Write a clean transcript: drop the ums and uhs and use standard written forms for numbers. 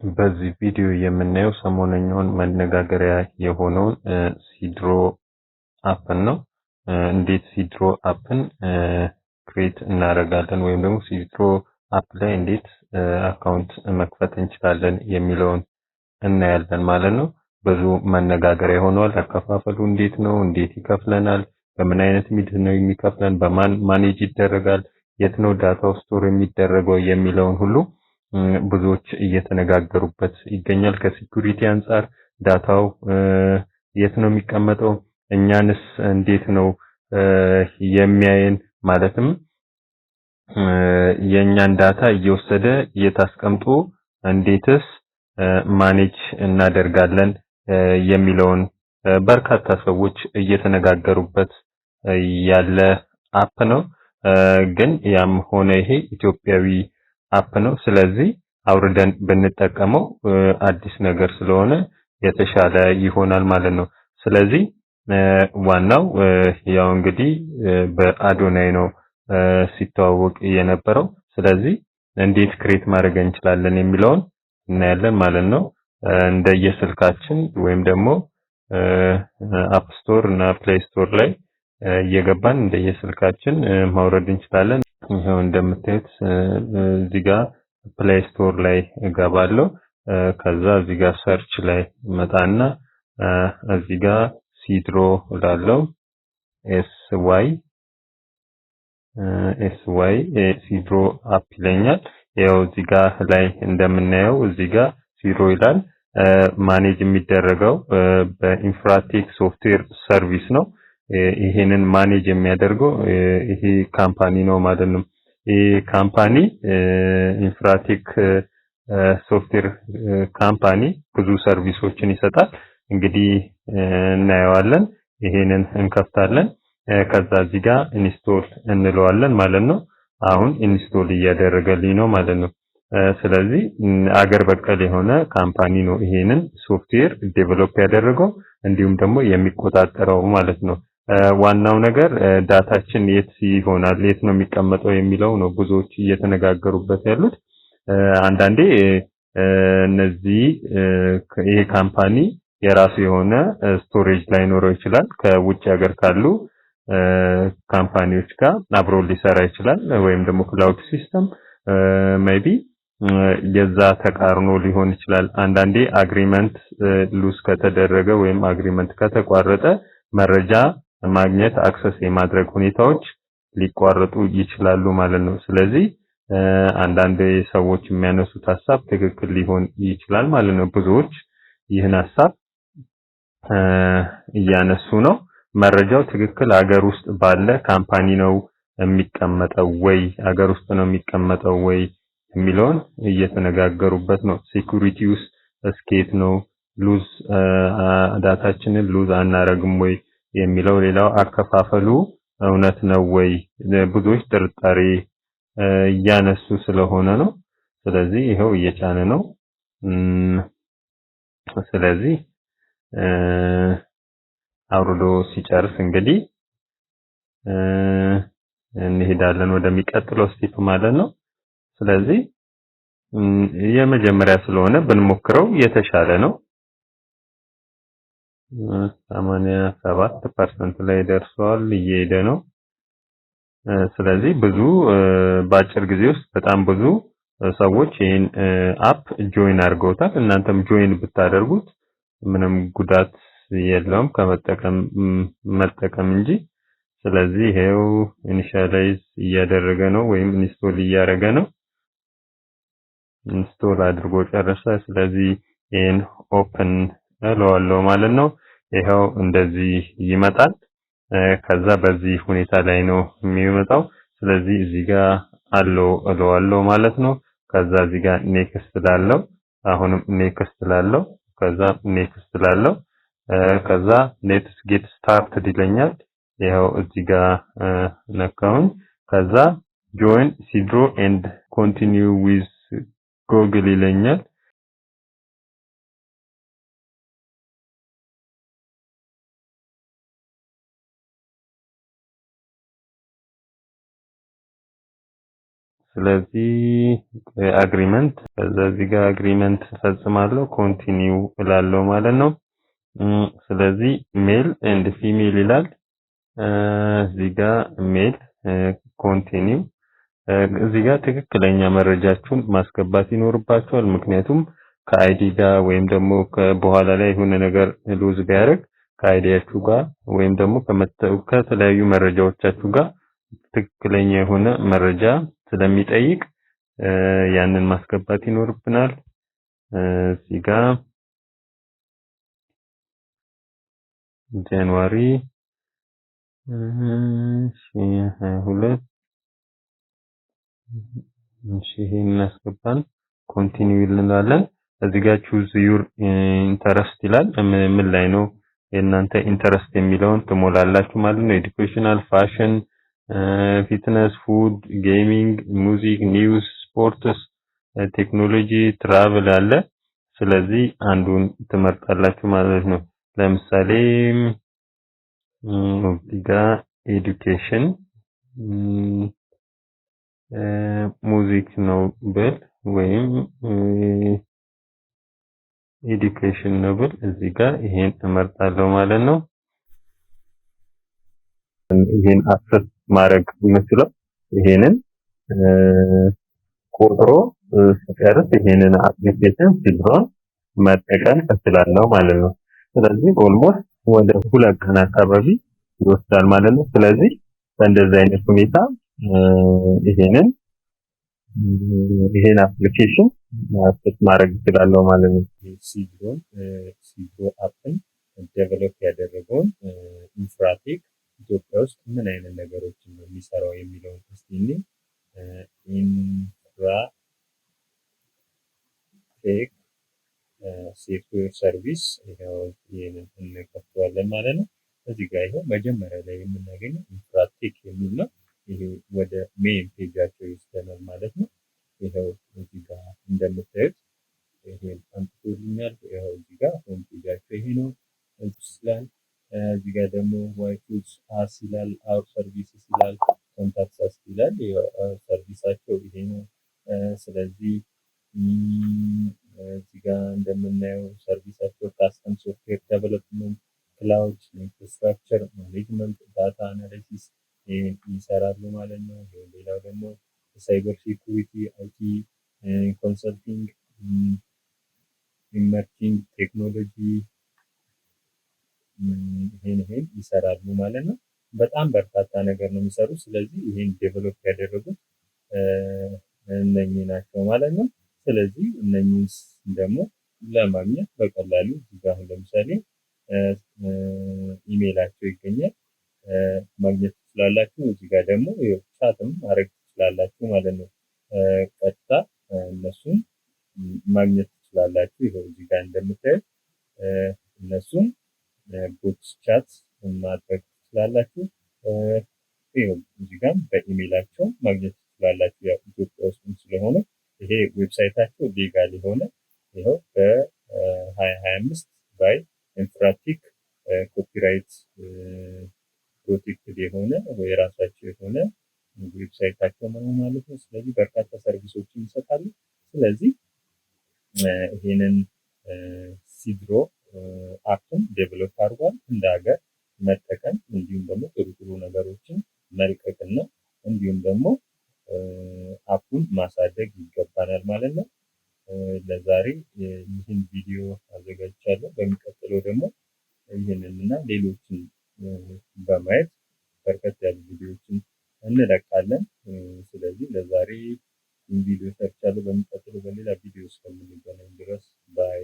በዚህ ቪዲዮ የምናየው ሰሞነኛውን መነጋገሪያ የሆነውን ሲድሮ አፕን ነው። እንዴት ሲድሮ አፕን ክሬት እናደርጋለን ወይም ደግሞ ሲድሮ አፕ ላይ እንዴት አካውንት መክፈት እንችላለን የሚለውን እናያለን ማለት ነው። ብዙ መነጋገሪያ ሆኗል። አከፋፈሉ እንዴት ነው? እንዴት ይከፍለናል? በምን አይነት ሚድ ነው የሚከፍለን? በማን ማኔጅ ይደረጋል? የት ነው ዳታው ስቶር የሚደረገው የሚለውን ሁሉ ብዙዎች እየተነጋገሩበት ይገኛል። ከሴኩሪቲ አንፃር ዳታው የት ነው የሚቀመጠው? እኛንስ እንዴት ነው የሚያየን? ማለትም የኛን ዳታ እየወሰደ የታስቀምጡ እንዴትስ ማኔጅ እናደርጋለን የሚለውን በርካታ ሰዎች እየተነጋገሩበት ያለ አፕ ነው። ግን ያም ሆነ ይሄ ኢትዮጵያዊ አፕ ነው። ስለዚህ አውርደን ብንጠቀመው አዲስ ነገር ስለሆነ የተሻለ ይሆናል ማለት ነው። ስለዚህ ዋናው ያው እንግዲህ በአዶናይ ነው ሲተዋወቅ የነበረው። ስለዚህ እንዴት ክሬት ማድረግ እንችላለን የሚለውን እናያለን ማለት ነው። እንደየስልካችን ወይም ደግሞ አፕ ስቶር እና ፕሌይ ስቶር ላይ እየገባን እንደየስልካችን ማውረድ እንችላለን። ይሄው እንደምታዩት እዚህ ጋር ፕሌይ ስቶር ላይ እገባለሁ። ከዛ እዚህ ጋር ሰርች ላይ መጣና እዚህ ጋር ሲድሮ እላለሁ። ኤስዋይ ሲድሮ አፕ ይለኛል። ያው እዚህ ጋር ላይ እንደምናየው እዚህ ጋር ሲድሮ ይላል። ማኔጅ የሚደረገው በኢንፍራቴክ ሶፍትዌር ሰርቪስ ነው። ይሄንን ማኔጅ የሚያደርገው ይሄ ካምፓኒ ነው ማለት ነው። ይሄ ካምፓኒ ኢንፍራቴክ ሶፍትዌር ካምፓኒ ብዙ ሰርቪሶችን ይሰጣል። እንግዲህ እናየዋለን። ይሄንን እንከፍታለን። ከዛ እዚህ ጋር ኢንስቶል እንለዋለን ማለት ነው። አሁን ኢንስቶል እያደረገልኝ ነው ማለት ነው። ስለዚህ አገር በቀል የሆነ ካምፓኒ ነው ይሄንን ሶፍትዌር ዴቨሎፕ ያደረገው እንዲሁም ደግሞ የሚቆጣጠረው ማለት ነው። ዋናው ነገር ዳታችን የት ይሆናል፣ የት ነው የሚቀመጠው የሚለው ነው ብዙዎች እየተነጋገሩበት ያሉት። አንዳንዴ እነዚህ ይሄ ካምፓኒ የራሱ የሆነ ስቶሬጅ ላይኖረው ይችላል። ከውጭ ሀገር ካሉ ካምፓኒዎች ጋር አብሮ ሊሰራ ይችላል። ወይም ደግሞ ክላውድ ሲስተም ሜይቢ የዛ ተቃርኖ ሊሆን ይችላል። አንዳንዴ አግሪመንት ሉዝ ከተደረገ ወይም አግሪመንት ከተቋረጠ መረጃ ማግኘት አክሰስ የማድረግ ሁኔታዎች ሊቋረጡ ይችላሉ ማለት ነው። ስለዚህ አንዳንድ ሰዎች የሚያነሱት ሐሳብ ትክክል ሊሆን ይችላል ማለት ነው። ብዙዎች ይህን ሐሳብ እያነሱ ነው። መረጃው ትክክል ሀገር ውስጥ ባለ ካምፓኒ ነው የሚቀመጠው ወይ ሀገር ውስጥ ነው የሚቀመጠው ወይ የሚለውን እየተነጋገሩበት ነው። ሴኩሪቲ ውስጥ እስኬት ነው ሉዝ ዳታችንን ሉዝ አናረግም ወይ የሚለው ሌላው አከፋፈሉ እውነት ነው ወይ ብዙዎች ጥርጣሬ እያነሱ ስለሆነ ነው። ስለዚህ ይሄው እየጫነ ነው። ስለዚህ አውርዶ ሲጨርስ እንግዲህ እንሄዳለን ወደሚቀጥለው ስቴፕ ማለት ነው። ስለዚህ የመጀመሪያ ስለሆነ ብንሞክረው የተሻለ ነው። 87% ላይ ደርሷል፣ እየሄደ ነው። ስለዚህ ብዙ በአጭር ጊዜ ውስጥ በጣም ብዙ ሰዎች ይህን አፕ ጆይን አድርገውታል። እናንተም ጆይን ብታደርጉት ምንም ጉዳት የለውም ከመጠቀም መጠቀም እንጂ። ስለዚህ ይሄው ኢኒሻላይዝ እያደረገ ነው ወይም ኢንስቶል እያደረገ ነው። ኢንስቶል አድርጎ ጨረሰ። ስለዚህ ይሄን ኦፕን እለዋለሁ ማለት ነው። ይሄው እንደዚህ ይመጣል። ከዛ በዚህ ሁኔታ ላይ ነው የሚመጣው። ስለዚህ እዚህ ጋር አለው እለዋለሁ ማለት ነው። ከዛ እዚህ ጋር ኔክስት ላለው አሁንም ኔክስት ላለው ከዛ ኔክስት ላለው ከዛ ሌትስ ጌት ስታርትድ ይለኛል። ይሄው እዚህ ጋር ነካሁኝ። ከዛ ጆይን ሲድሮ ኤንድ ኮንቲኒዩ ዊዝ ጎግል ይለኛል። ስለዚህ አግሪመንት ከዛ እዚህ ጋር አግሪመንት ፈጽማለሁ ኮንቲኒው እላለሁ ማለት ነው። ስለዚህ ሜል ኤንድ ፊሜል ይላል። እዚህ ጋር ሜል ኮንቲኒው እዚህ ጋር ትክክለኛ መረጃችሁን ማስገባት ይኖርባችኋል። ምክንያቱም ከአይዲ ጋር ወይም ደግሞ በኋላ ላይ የሆነ ነገር ሉዝ ቢያደርግ ከአይዲያችሁ ጋር ወይም ደግሞ ከተለያዩ መረጃዎቻችሁ ጋር ትክክለኛ የሆነ መረጃ ስለሚጠይቅ ያንን ማስገባት ይኖርብናል። እዚህ ጋር ጃንዋሪ 22 ይሄን እናስገባን ኮንቲኒው እንላለን። እዚህ ጋር ቹዝ ዩር ኢንተረስት ይላል። ምን ላይ ነው የእናንተ ኢንተረስት የሚለውን ትሞላላችሁ ማለት ነው። ኤዱኬሽናል፣ ፋሽን፣ ፊትነስ፣ ፉድ፣ ጌሚንግ፣ ሙዚክ፣ ኒውስ፣ ስፖርትስ፣ ቴክኖሎጂ፣ ትራቭል አለ። ስለዚህ አንዱን ትመርጣላችሁ ማለት ነው። ለምሳሌ እዚህ ጋር ኤዱኬሽን ሙዚክ ነው ብል ወይም ኤዱኬሽን ነው ብል እዚህ ጋር ይሄን እመርጣለሁ ማለት ነው። ይሄን አክሰስ ማድረግ የምችለው ይሄንን ቆጥሮ ሲጨርስ ይሄንን አፕሊኬሽን ሲድሮን መጠቀም እችላለሁ ማለት ነው። ስለዚህ ኦልሞስት ወደ 2 ቀን አካባቢ ይወስዳል ማለት ነው። ስለዚህ በእንደዚህ አይነት ሁኔታ ይሄን አፕሊኬሽን አክሰስ ማድረግ እችላለሁ ማለት ነው። ሲድሮ አፕን ዴቨሎፕ ያደረገውን ኢንፍራቴክ ኢትዮጵያ ውስጥ ምን አይነት ነገሮችን ነው የሚሰራው የሚለውን እስቲ ኢንፍራቴክ ሴኩር ሰርቪስ ይሄንን እንከፍተዋለን ማለት ነው። እዚህ ጋር ይሄው መጀመሪያ ላይ የምናገኘው ኢንፍራቴክ የሚል ነው። ይሄ ወደ ሜን ፔጃቸው ይወስደናል ማለት ነው። ይሄው እዚህ ጋር እንደምታዩት ይሄን አንጥቶልኛል። ይሄው እዚህ ጋር ሆም ፔጃቸው ይሄ ነው እንስላል። እዚህ ጋር ደግሞ ዋይቱስ አስ ይላል፣ አውር ሰርቪስስ ይላል፣ ኮንታክት አስ ይላል። ሰርቪሳቸው ይሄ ነው። ስለዚህ እዚህ ጋር እንደምናየው ሰርቪሳቸው ካስተም ሶፍትዌር ዴቨሎፕመንት፣ ክላውድ ኢንፍራስትራክቸር ማኔጅመንት፣ ዳታ አናሊሲስ ይሰራሉ ማለት ነው። ሌላው ደግሞ ሳይበር ሴኩሪቲ፣ አይቲ ኮንሰልቲንግ፣ ኢመርጂንግ ቴክኖሎጂ ይሄን ይሰራሉ ማለት ነው። በጣም በርካታ ነገር ነው የሚሰሩት። ስለዚህ ይሄን ዴቨሎፕ ያደረጉት እነኚህ ናቸው ማለት ነው። ስለዚህ እነኚህን ደግሞ ለማግኘት በቀላሉ እዚህ ጋር ለምሳሌ ኢሜይላቸው ይገኛል ማግኘት ትችላላችሁ። እዚህ ጋር ደግሞ ቻትም ማድረግ ትችላላችሁ ማለት ነው። ቀጥታ እነሱን ማግኘት ትችላላችሁ። ይሄው እዚህ ጋር እንደምታዩት እነሱን ቦት ቻት ማድረግ ትችላላችሁ። ይሄው እዚህ ጋር በኢሜይላቸው ማግኘት ትችላላችሁ። ያው ኢትዮጵያ ውስጥ ስለሆነ ይሄ ዌብሳይታቸው ሌጋል የሆነ ይሄው በ2025 ባይ ኢንፍራቴክ ኮፒራይት ፕሮቴክትድ የሆነ ወይ ራሳቸው የሆነ ዌብሳይታቸው ነው ማለት ነው። ስለዚህ በርካታ ሰርቪሶችን ይሰጣሉ። ስለዚህ ይሄንን ሲድሮ አፕን ዴቨሎፕ አድርጓል እንደ ሀገር መጠቀም እንዲሁም ደግሞ ጥሩ ነገሮችን መልቀቅና እንዲሁም ደግሞ አፑን ማሳደግ ይገባናል ማለት ነው። ለዛሬ ይህን ቪዲዮ አዘጋጅቻለሁ። በሚቀጥለው ደግሞ ይህንንና ሌሎችን በማየት በርከት ያሉ ቪዲዮዎችን እንለቃለን። ስለዚህ ለዛሬ ቪዲዮ ሰርቻለሁ። በሚቀጥለው በሌላ ቪዲዮ እስከምንገናኝ ድረስ ባይ